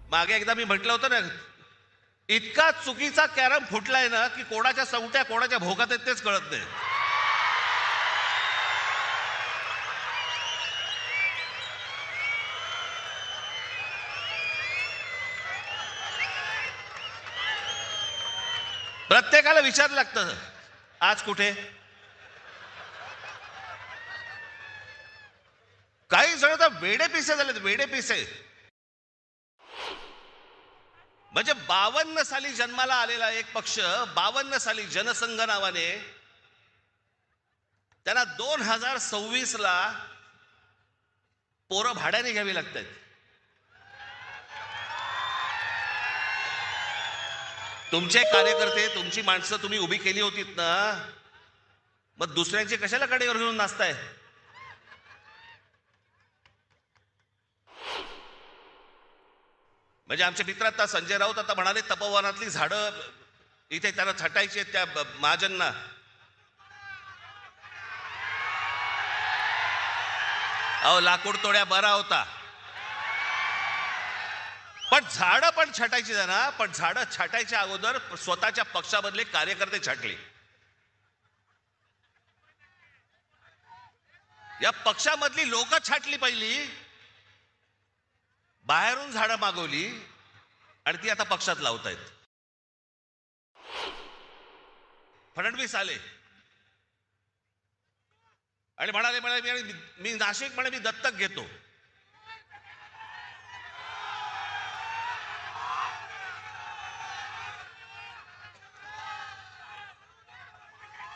मागे एकदा मी म्हटलं होतं ना, इतका चुकीचा कॅरम फुटलाय ना की कोणाच्या सवट्या कोणाच्या भोगात आहेत तेच कळत नाही. प्रत्येकाला विचार लागतं आज कुठे. काही जण तर वेडे पिसे झालेत, वेडे पिसे. म्हणजे 52 साली जन्माला आलेला एक पक्ष 52 साली जनसंघ नावाने त्यांना 2026 ला पोरं भाड्याने घ्यावी लागतात. तुमचे कार्यकर्ते तुमची माणसं तुम्ही उभी केली होतीत ना, मग दुसऱ्यांची कशाला कडेवर घेऊन नाचताय. म्हणजे आमचे मित्र आता संजय राऊत आता म्हणाले तपोवनातली झाडं इथे त्यांना छटायची त्या महाजनना. अहो लाकूड तोड्या बरा होता, पण झाडं पण छटायची ना. पण झाडं छाटायच्या अगोदर स्वतःच्या पक्षामधले कार्यकर्ते छाटले. या पक्षामधली लोक छाटली पहिली, बाहेरून झाडं मागवली आणि ती आता पक्षात लावतायत. फडणवीस आले आणि म्हणाले मी नाशिक म्हणे मी दत्तक घेतो.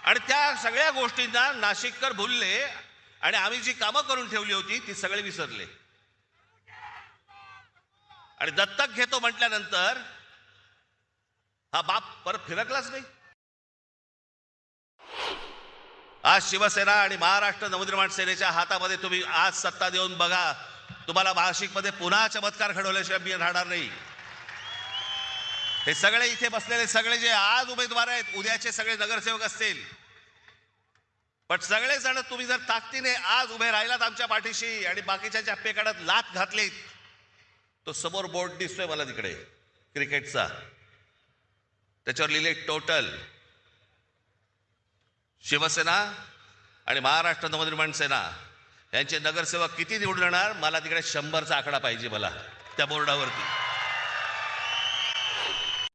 आणि त्या सगळ्या गोष्टींना नाशिककर भुलले आणि आम्ही जी कामं करून ठेवली होती ती सगळे विसरले. आणि दत्तक घेतो म्हटल्यानंतर हा बाप परत फिरकलाच नाही. आज शिवसेना आणि महाराष्ट्र नवनिर्माण सेनेच्या हातामध्ये तुम्ही आज सत्ता देऊन बघा, तुम्हाला नाशिकमध्ये पुन्हा चमत्कार घडवल्याशिवाय मी राहणार नाही. हे सगळे इथे बसलेले सगळे जे आज उमेदवार आहेत, उद्याचे सगळे नगरसेवक असतील, पण सगळे जण तुम्ही जर ताकदीने आज उभे राहिलात आमच्या पाठीशी आणि बाकीच्या पेकाडात लाथ घातलीत, तो समोर बोर्ड दिसतोय मला तिकडे क्रिकेटचा, त्याच्यावर लिहिले टोटल. शिवसेना आणि महाराष्ट्र नवनिर्माण सेना यांचे नगरसेवक किती निवडून येणार, मला तिकडे 100चा आकडा पाहिजे मला त्या बोर्डावरती.